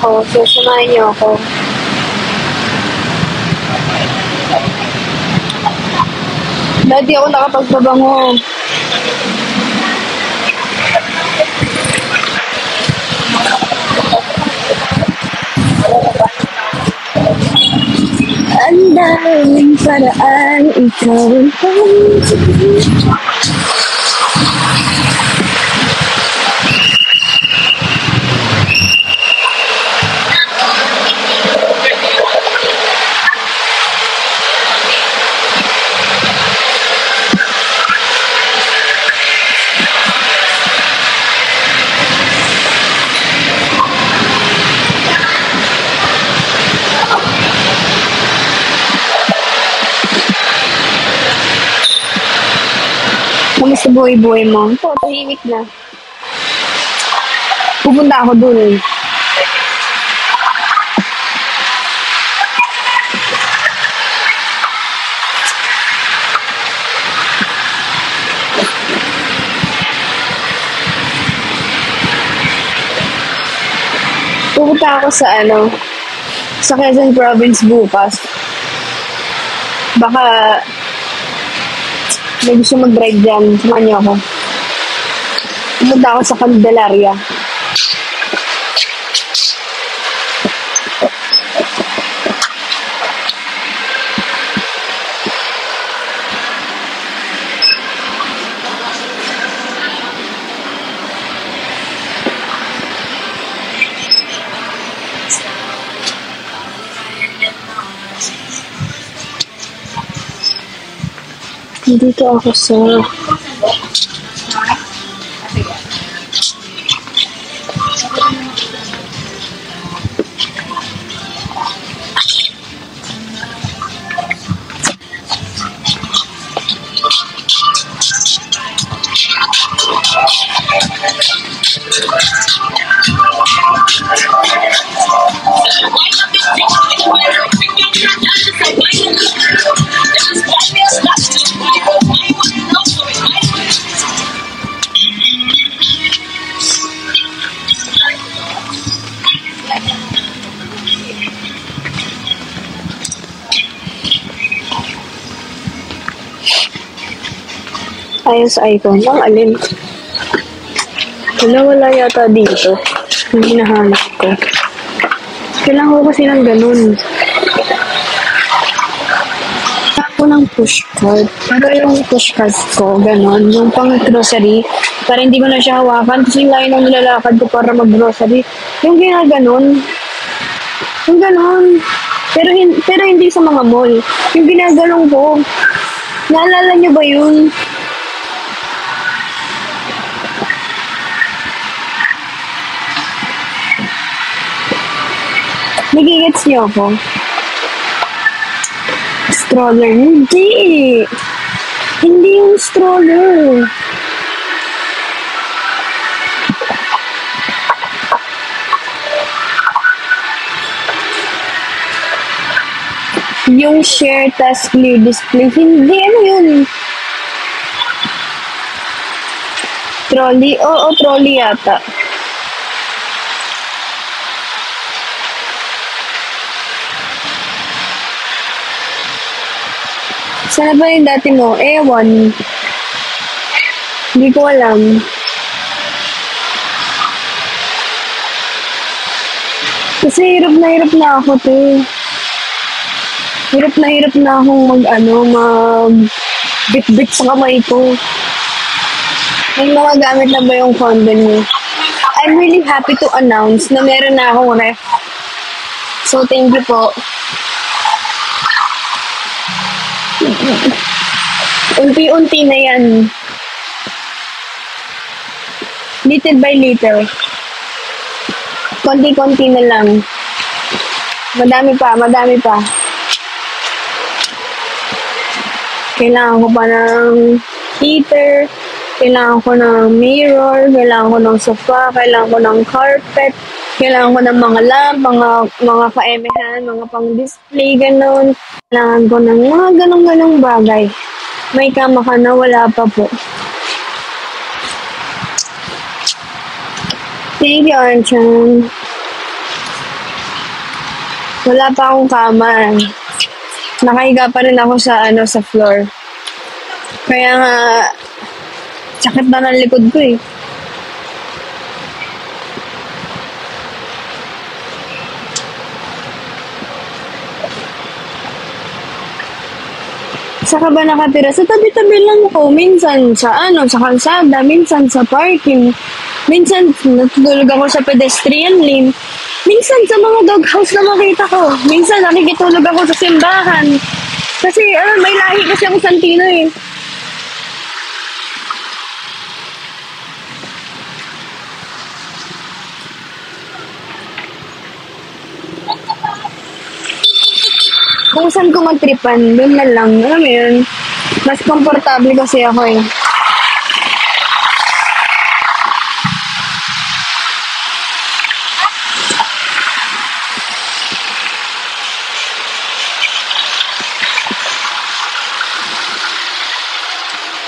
ako, so samahan niyo ako. Dati ako nakapagpabango. Ang daming paraan ikaw ang Kamusta buhay-buhay mo? Ito, tahimik na. Pupunta ako dun. Pupunta ako sa Quezon Province bukas. Baka may gusto mag-drive dyan. Samahan niyo ako. Pumunta ako sa Candelaria. Dito ako sa ayos icon. Ang alin? Wala yata dito. Yung hinahanap ko. Kailangan ko kasi ng ganun. Ako ng pushcart. Pero yung pushcart ko, ganun. Yung pang grocery. Para hindi ko na siya hawakan. Kasi yung layo ng nilalakad ko para mag-grocery. Yung ginaganon. Yung ganun. Pero hindi sa mga mall. Yung ginaganon ko. Naalala niyo ba yun? Nagigets niyo ako? Stroller? Hindi! Hindi yung stroller. Yung share task clear display. Hindi, ano yun? Trolley? Oo, trolley yata. Sana ba yung dati mo? Ewan. Hindi ko alam. Kasi hirap na ako, te. Hirap na akong mag-bit-bit sa kamay ko. May mga gamit na ba yung condo niyo? I'm really happy to announce na meron na akong ref. So, thank you po. Unti-unti na yan. Little by little. Konti-konti na lang. Madami pa. Kailangan ko pa ng heater, kailangan ko ng mirror, kailangan ko ng sofa, kailangan ko ng carpet, kailangan ko ng mga lamp, mga ka-emehan, mga pang-display, ganun. Kailangan ko ng mga ganong bagay. May kama ka na, wala pa po. Thank you, Archan. Wala pa akong kama. Nakahiga pa rin ako sa sa floor. Kaya nga, sakit na ng likod ko eh. Saka ba nakatira? Sa tabi-tabi lang po. Minsan sa sa kalsada, minsan sa parking. Minsan natutulog ako sa pedestrian lane. Minsan sa mga doghouse na makita ko. Minsan nakikitulog ako sa simbahan. Kasi may lahi kasi ako Santino eh. Kung saan ko magtripan, doon na lang. Alam mo yun, mas komportable kasi ako eh.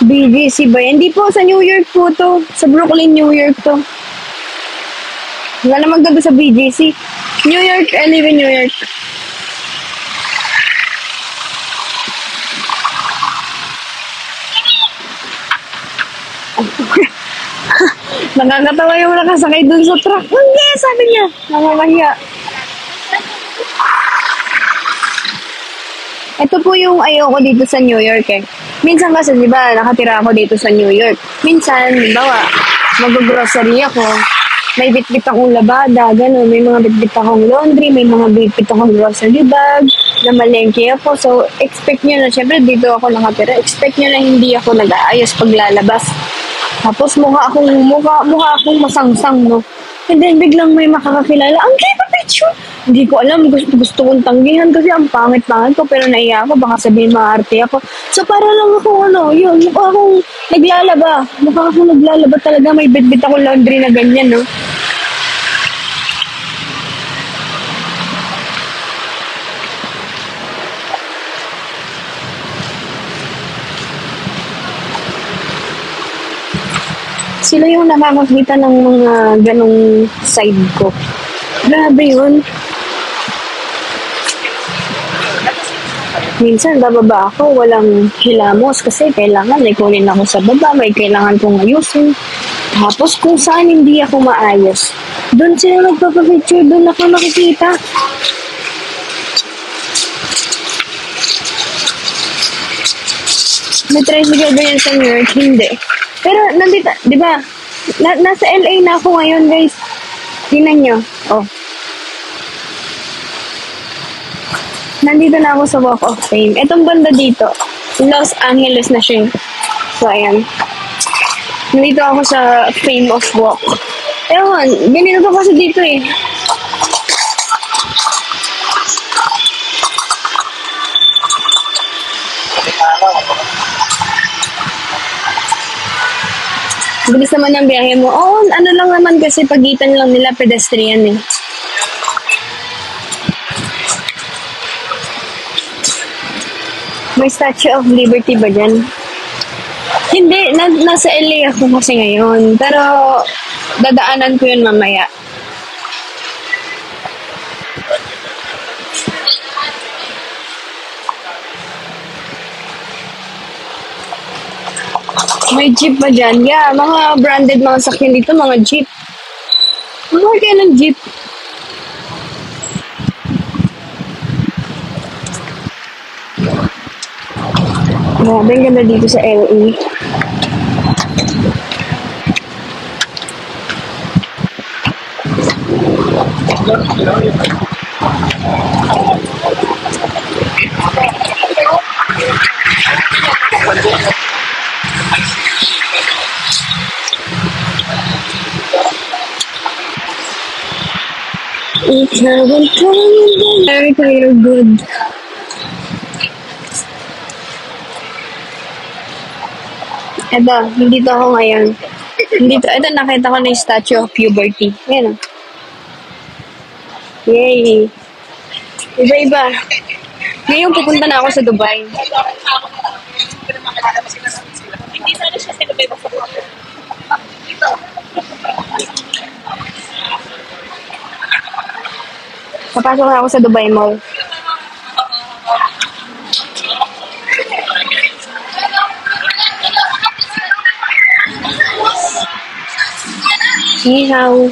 BGC ba? Hindi po, sa New York po to. Sa Brooklyn, New York to. Wala naman gabi sa BGC. New York, I live in New York. Nakakatawa yung nakasakay dun sa truck. Hindi, sabi niya. Nakakahiya. Ito po yung ayoko dito sa New York eh. Minsan kasi, di ba, nakatira ako dito sa New York. Minsan, bawa, mag-grocery ako. May bitbit akong labada, gano'n. May mga bitbit akong laundry, may mga bitbit akong grocery bag, na malengke ako. So, expect nyo na, syempre dito ako nakatira, expect nyo na hindi ako nag-aayos paglalabas. Tapos mukha akong masangsang, no? And then biglang may makakakilala, ang gay pa picture! Hindi ko alam, gusto kong tanggihan kasi ang pangit-pangit ko, pero naiya ako, baka sabihin maarte ako. So para lang ako, yun, mukha akong naglalaba. Mukha akong naglalaba talaga, may bit-bit akong laundry na ganyan, no? Sila yung nakakakita ng mga ganong side ko. Grabe yun. Minsan, bababa ako, walang hilamos kasi kailangan may kunin ako sa baba, may kailangan kong ayusin. Tapos kung saan hindi ako maayos, doon sila nagpapapicture, doon ako nakikita. May tricycle ba yan sa New York? Hindi. Pero nandito, di ba? Nasa LA na ako ngayon, guys. Tingnan nyo. Oh. Nandito na ako sa Walk of Fame. Itong banda dito, Los Angeles na siya. So, ayan. Nandito ako sa Fame of Walk. Ewan, ganito pa kasi dito eh. Bilis naman ang biyahe mo. Oo, ano lang naman kasi pagitan lang nila pedestrian eh. May Statue of Liberty ba dyan? Hindi, nasa LA ako kasi ngayon. Pero, dadaanan ko yun mamaya. May jeep ba dyan? Yeah, mga branded mga sakyan dito, mga jeep. Mahal kayo ng jeep. Grabe, ang ganda dito sa LA. Ikaw ang America, you're good. Eto, dito ako ngayon. Ito nakita ko na yung Statue of Liberty. Ayan o. Yay! Iba-iba. Ngayon pupunta na ako sa Dubai. Hindi sana siya sinabay ko sa Papasok na ako sa Dubai Mall. Ni hao.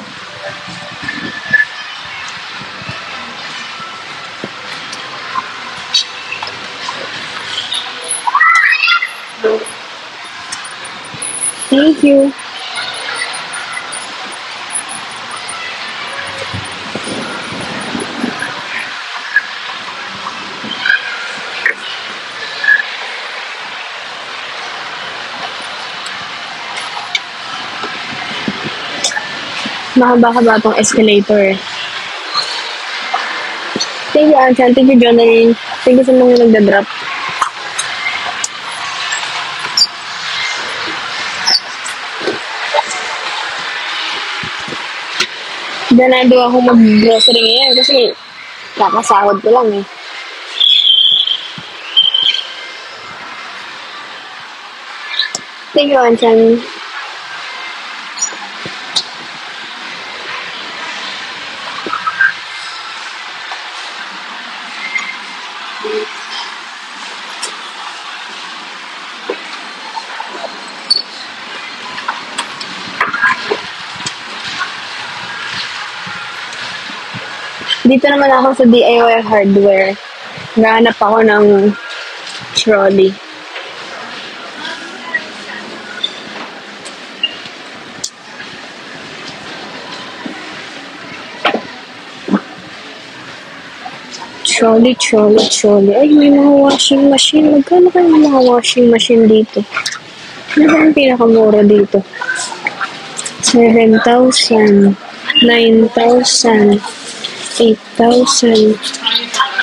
Thank you. Mahaba-haba tong escalator. Thank you, Ansan. Thank you, Jonalyn. Thank you sa mga nagda-drop. Ganado ako mag-grocery ngayon kasi kakasahod ko lang eh. Thank you, Ansan. Dito naman ako sa DIY hardware. Nahanap ako ng trolley. Trolley. Ay, may mga washing machine. Magkano kayo mga washing machine dito? Ano ba ang pinakamura dito? 7,000, 9,000, 8,000.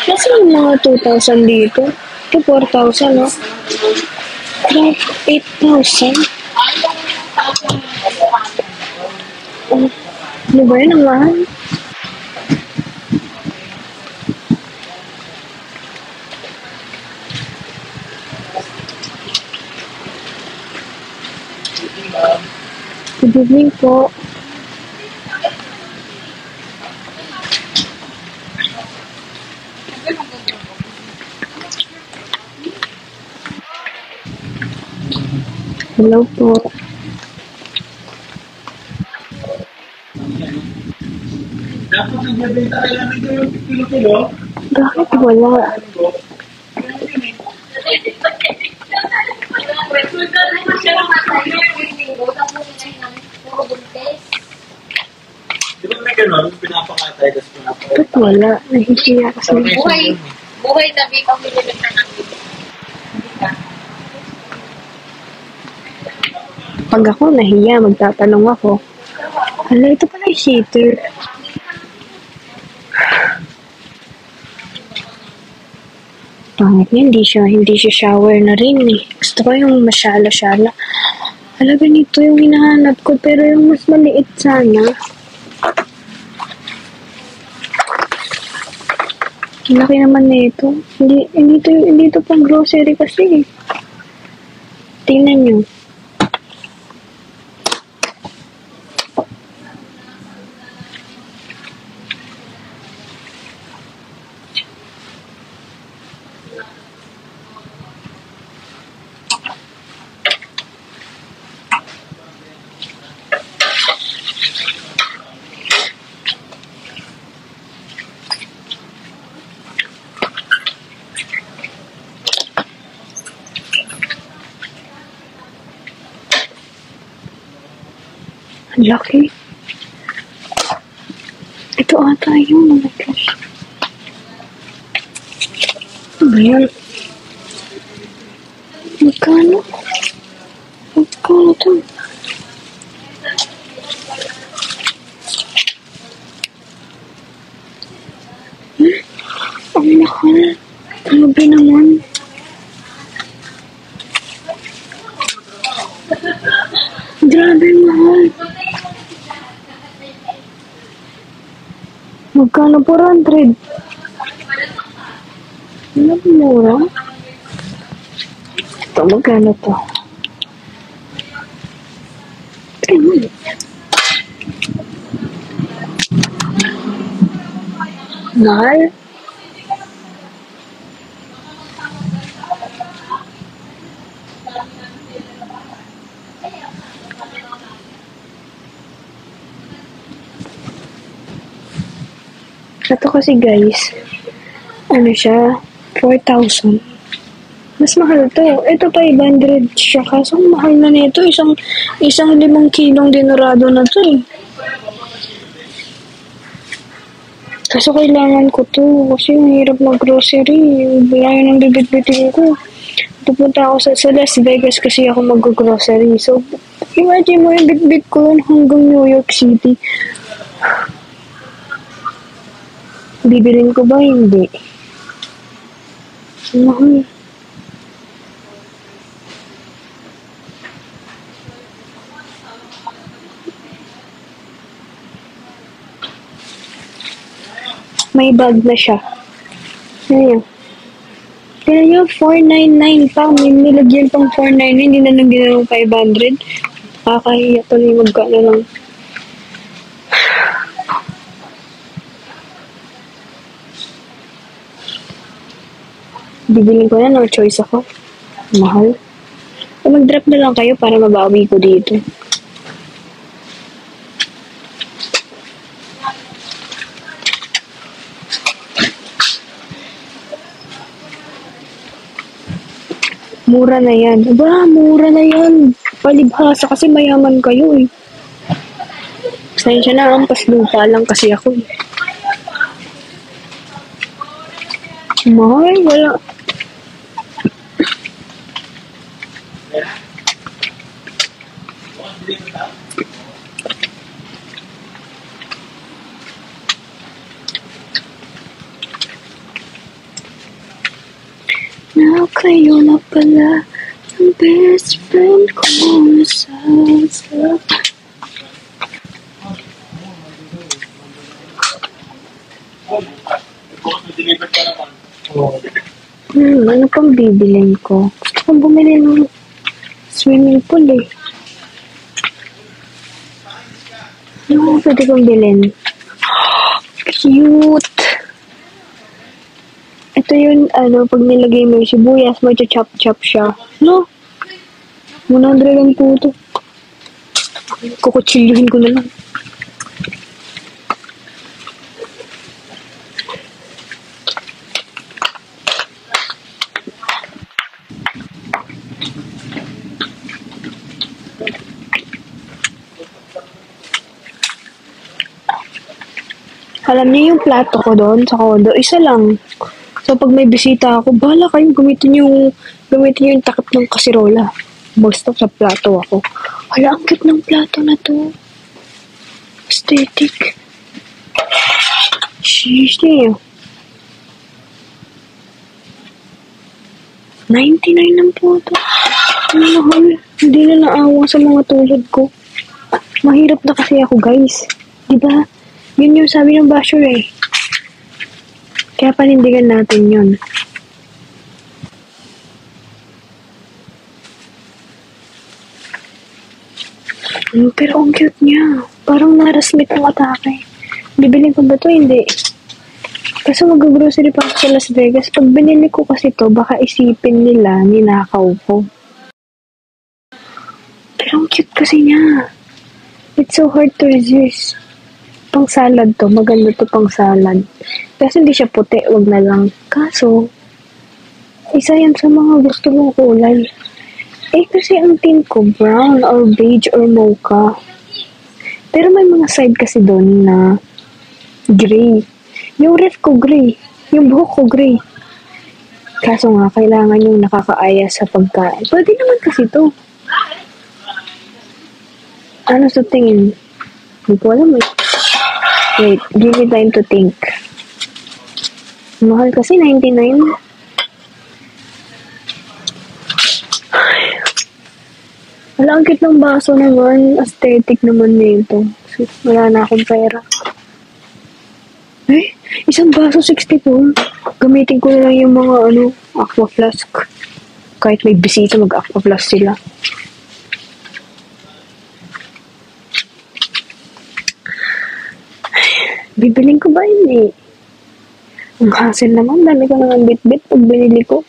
Kasi yung mga 2,000 dito. Ito 4,000, no? 8,000. Oh, ano ba yun ang mahal? Good evening po. Hello po. Dapat nagbibenta ka lang ng kilo-kilo. Bakit wala? Di ba may gano'n? Pinapakatay, tapos pinapakatay. Bakit wala? Nahihiya kasi. Buhay tabi kang binibenta namin. Pag ako nahiya, magtatanong ako. Hala, ito pala yung heater. Pangit niya, hindi siya shower na rin eh. Gusto ko yung masyala-syala. Hala, ganito yung hinahanap ko, pero yung mas maliit sana. Ang laki naman nito. Hindi to pang grocery kasi. Tingnan nyo. Ang laki. Ito ata yung mga gosh. Ano ba yan? Magkano? Magkano to? Ang mahal. Grabe naman. Grabe mahal. Magkano 400? Ano ba mura? Ito, magkano to? Mahal? Ito kasi guys, ano siya, 4,000. Mas mahal to. Ito 500 siya. Kaso ang mahal na nito. Isang 5 kilong dinurado na to eh. Kaso kailangan ko to. Kasi ang hirap mag-grocery. Wala yun ang bibit-bitin ko. Pupunta ako sa Las Vegas kasi ako mag-grocery. So, imagine mo yung bit-bit ko yun hanggang New York City. Bibilin ko ba? Hindi. Mahal. May bag na siya. Ayan. Kaya yun, 499 pa. May nilagyan pang 499. Hindi na lang ginawang 500. Kakahiya tuloy magkano lang. Bibilin ko na, no choice ako. Mahal. So, mag-drop na lang kayo para mabawi ko dito. Mura na yan. Aba, mura na yan. Palibhasa kasi mayaman kayo eh. Pasensya na, ang paslupa lang kasi ako eh. Mahal, wala. Now kayo na pala ang best friend ko na sa ano pang bibilin ko? Gusto kong bumili ng swimming pool eh. Ano pwede kong bilhin? Cute! Ito yun, pag nilagay mo yung sibuyas, chop-chop siya. No? 100 lang po ito. Kukutsilyuhin ko na lang. Alam niyo yung plato ko doon sa condo, isa lang. So, pag may bisita ako, bahala kayo, gamitin yung takip ng kasirola. Basta sa plato ako. Hala, ang cute ng plato na to. Aesthetic. Sheesh, 99 lang po ito. Mahal. Hindi na naawa sa mga tulad ko. Mahirap na kasi ako, guys. Diba? Yun yung sabi ng basher eh. Kaya panindigan natin yun. Pero ang cute niya. Parang narasmit ang atake. Bibilin ko ba to? Hindi. Kasi mag-grocery pa ako sa Las Vegas. Pag binili ko kasi to, baka isipin nila ninakaw ko. Pero ang cute kasi niya. It's so hard to resist. Pang salad to. Maganda to pang salad. Kasi hindi siya puti. Wag na lang. Kaso, isa yan sa mga gusto mong kulay. Eh, kasi ang tint ko, brown or beige or mocha. Pero may mga side kasi doon na gray. Yung ref ko gray. Yung buhok ko gray. Kaso nga, kailangan yung nakakaaya sa pagkain. Pwede naman kasi to. Ano sa tingin? Hindi ko alam eh. Wait, give me time to think. Mahal kasi, 99. Wala, ang cute ng baso naman. Aesthetic naman nito. Wala na akong pera. Eh, isang baso 64. Gamitin ko na lang yung mga aqua flask. Kahit may bisita, mag-aqua flask sila. Bibiling ko ba hindi? Ang hassle naman, dami ko naman bit-bit pag binili ko.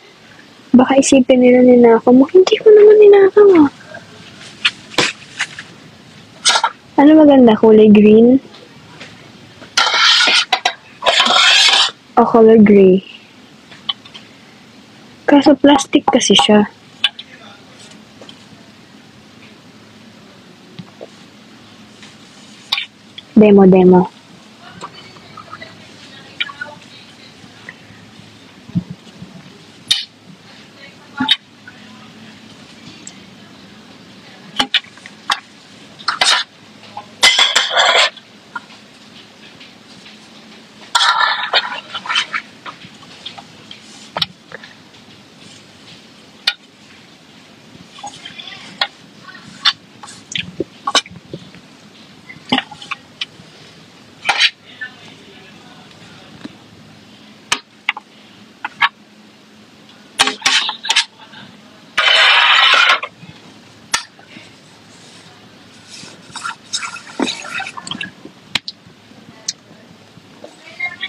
Baka isipin nila ninakaw mo. Hindi ko naman ninakaw ah. Ano maganda? Kulay green? O color gray? Kaso plastic kasi siya. Demo.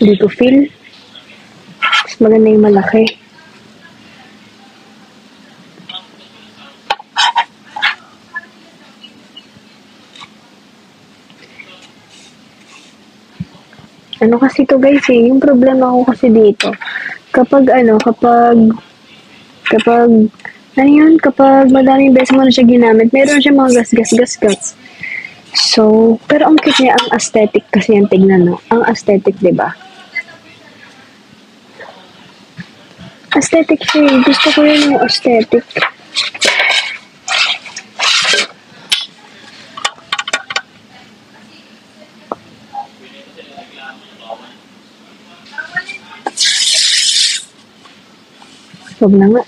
Hindi ko feel. Mas maganda yung malaki. Ano kasi to guys eh, yung problema ko kasi dito, kapag madaming beses mo na siya ginamit, meron siya mga gas. So, pero ang cute niya, ang aesthetic kasi yung tignan, no? Ang aesthetic, di ba? Aesthetic siya eh. Gusto ko yun yung aesthetic. Wag na nga.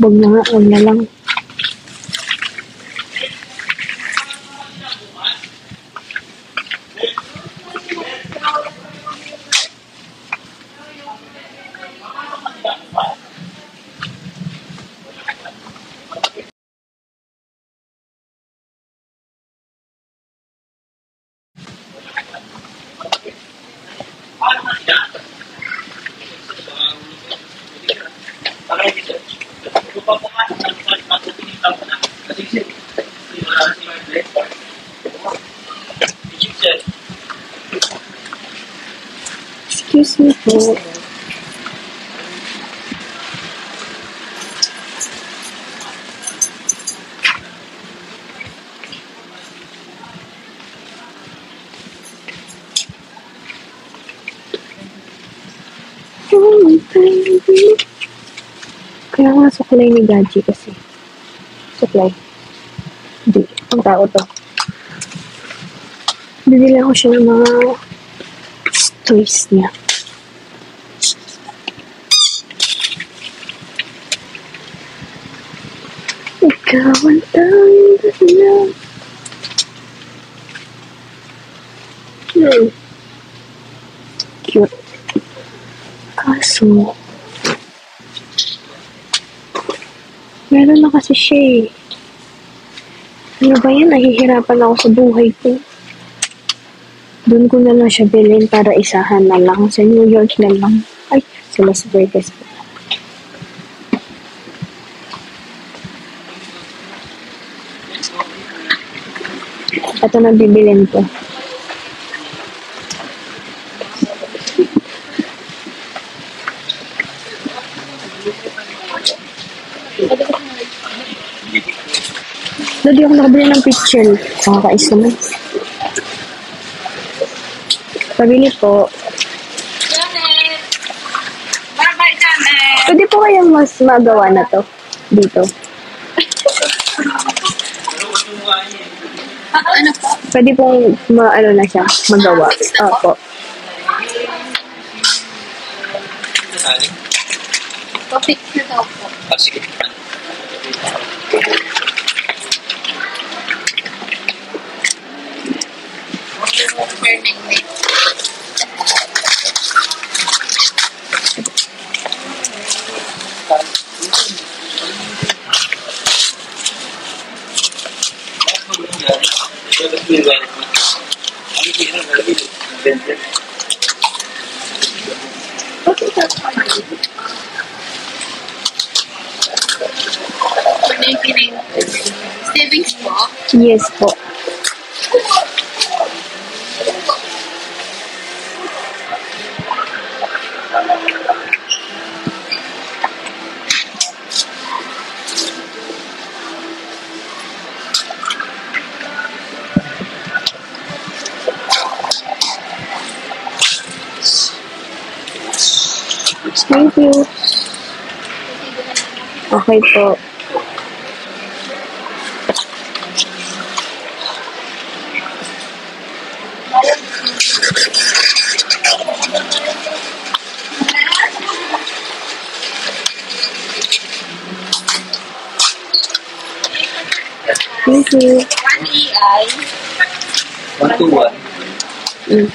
Wag na lang. Excuse me po. Kaya nga suklay ni Gaji kasi. Suklay. Hindi. Ang tao to. Bibili ako siya ng mga toys niya. Ikaw ang tanging dahilan. Cute. Kaso, meron na kasi siya eh. Ano ba yan? Nahihirapan ako sa buhay ko. Doon ko na lang siya bilhin para isahan na lang. Sa New York na lang. Ay, sa Las Vegas po. Ito na bibilin ko. Dadi ako nakabili ng pitchel. Nakakais naman. Pabili po. Janet! Bye-bye, Janet! Pwede po kayang mas magawa na to dito. Ano po? Pwede pong na siya, magawa. Opo. Topic na daw po. Sige. Burning me. 99 savings po. Yes po. Thank you. Okay po. Thank you. 1 EI. 1 to 1. Mm.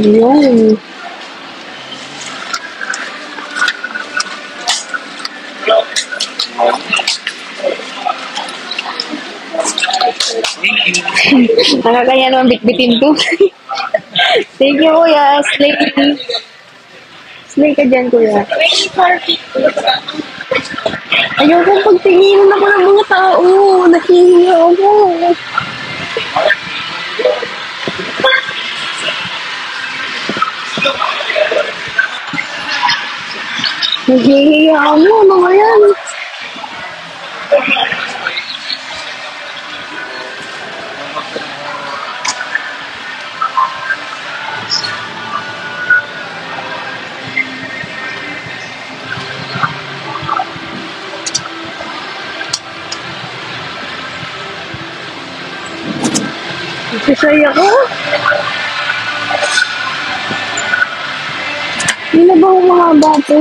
Ayan. Nakakaya naman bitbitin to. Thank you, kuya. Slay. Slay ka dyan, kuya. Ayoko pagtingin ako ng mga tao. Nahihiya ako. Nahihiya ako, mga yan. Sasaya ko. Hindi na ba ako mga bato?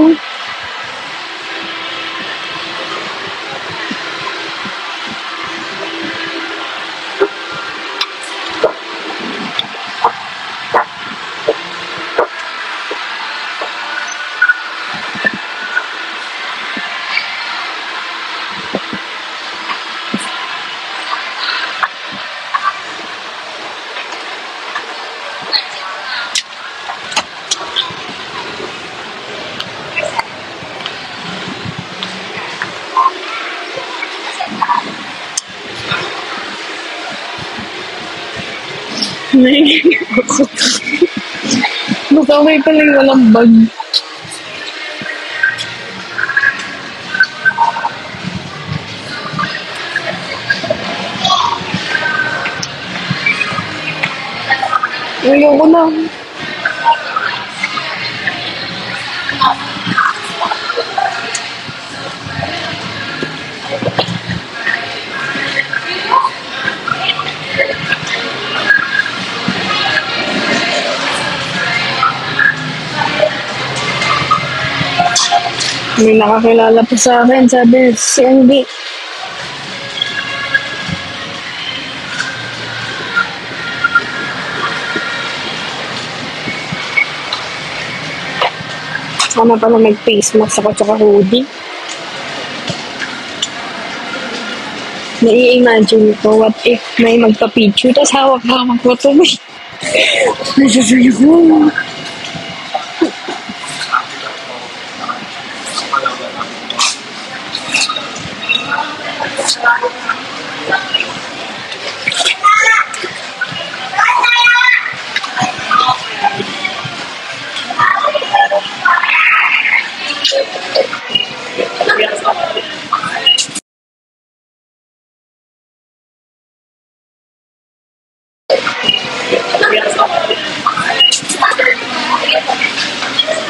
Naiinip ako. Nakaway pala yung walang bag. Ayoko na. May nakakilala pa sa akin, sabi, si Andy. Sana pala mag-face mask ako tsaka hoodie. Nai-imagine ko, what if may magpa-picture, tapos hawak-hawak ko ito. Nasasayo ko.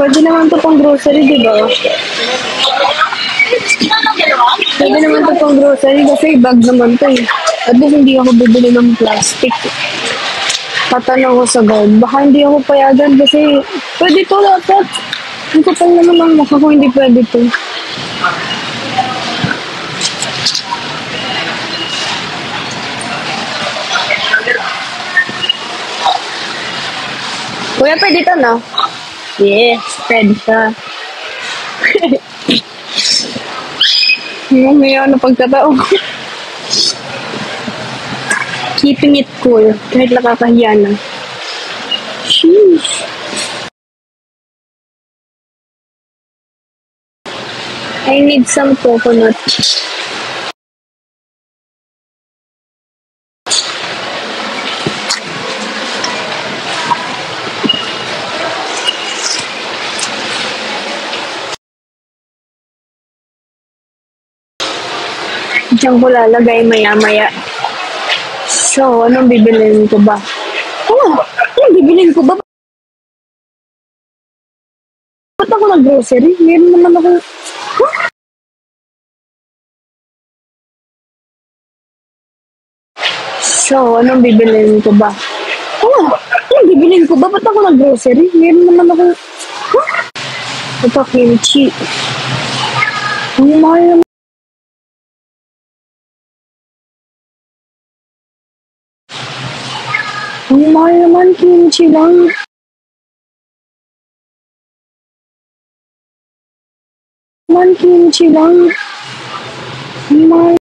Pwede naman to pang grocery, di ba? Pwede naman to pang grocery kasi bag naman to eh. At least hindi ako bibili ng plastic. Tatanong ko sa guard, baka hindi ako payagan kasi pwede to dapat. Ang kapal naman ang mukha ko, hindi pwede to. Kuya, pwede to, no? Yes, pwede ka. Mamaya na pagkataon. Keeping it cool. Kahit nakakahiya na. Sheesh. I need some coconut. Diyan ko lalagay maya-maya. So, anong bibilin ko ba? Anong bibilin ko ba? Ba't ako nag-grocery? Meron naman ako... So, anong bibilin ko ba? Anong bibilin ko ba? Ba't ako nag-grocery? Meron naman ako... Ito, kimchi. Ang mahal naman. Ang mahal naman, kimchi lang. Kimchi lang. Ang mahal.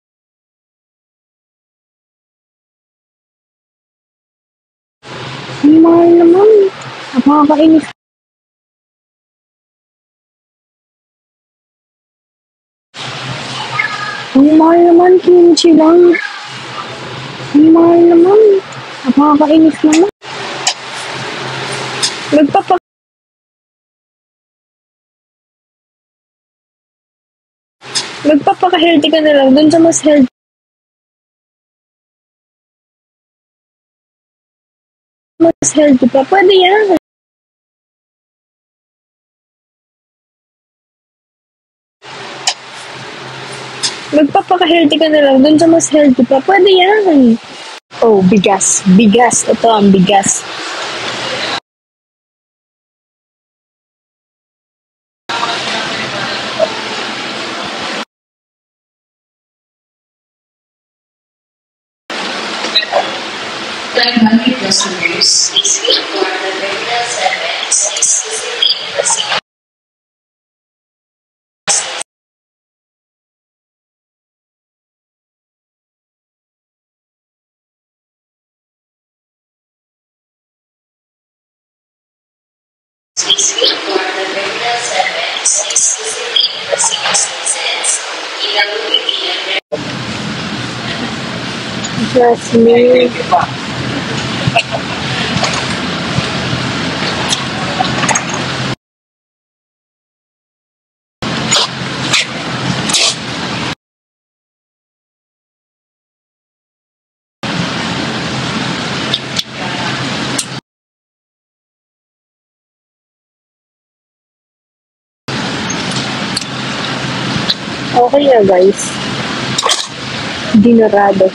Ang mahal naman. Nakakainis. Ang mahal naman, kimchi lang. Ang mahal naman. Nakakainis naman. Magpapaka-healthy ka na lang. Doon sa mas healthy. Mas healthy pa. Pwede yan. Magpapaka-healthy ka na lang. Doon sa mas healthy pa. Pwede yan. Oh, bigas. Bigas. Ito ang bigas. Like monthly customers, please wait for the regular service exclusively in the same. Please wait for the regular service exclusively in the same spaces. Ina will be Jasmine. Okay na guys. Dinarado.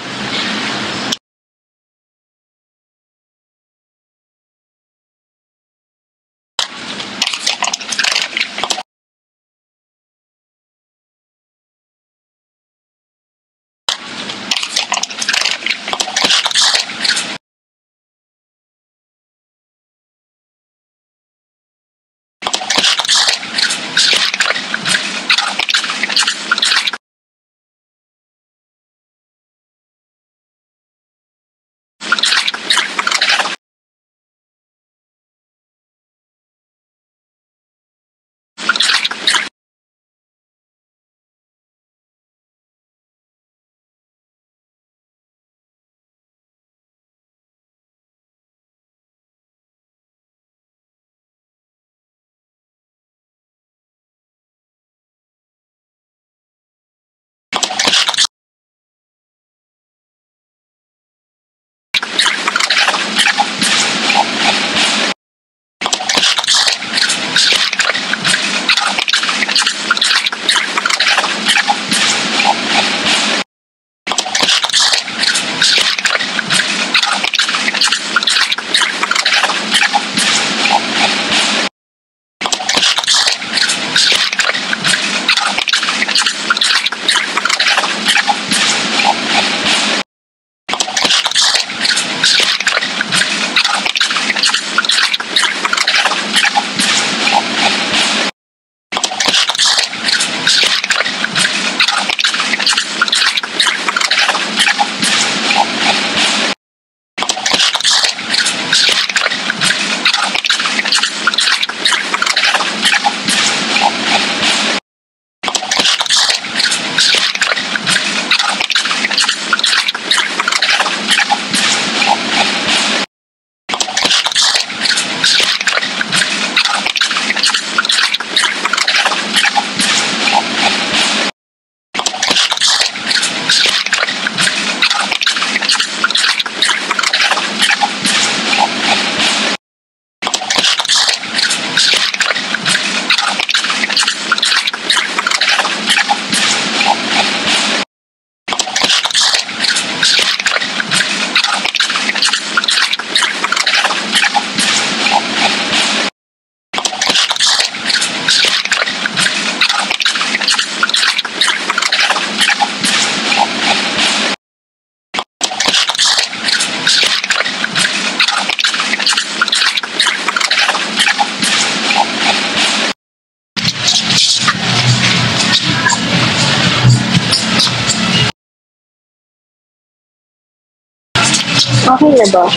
Okay na ba?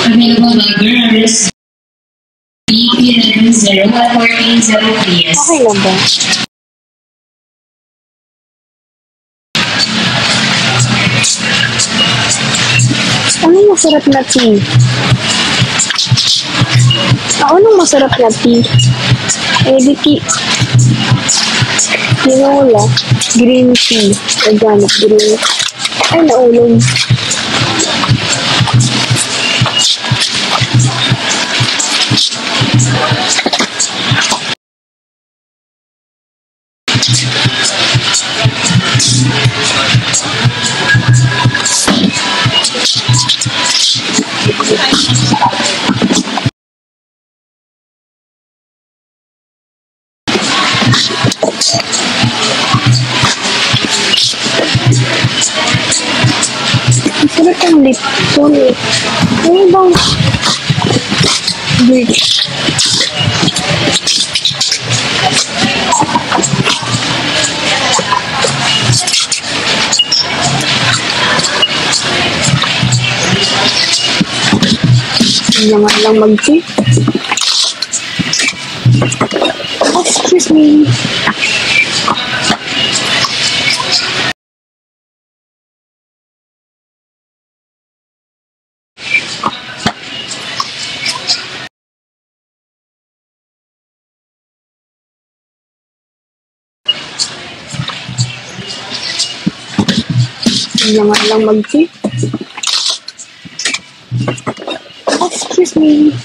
Available numbers BP11011403. Okay na ba? Ano masarap na tea? Anong masarap na tea? Di tea. Tinola. Green tea. Organic green. Ay, naulong. Masarap ang Lipton eh. Ano bang bleach? Hindi naman lang mag-tea. Excuse me. Hindi naman lang mag-tea. Excuse me.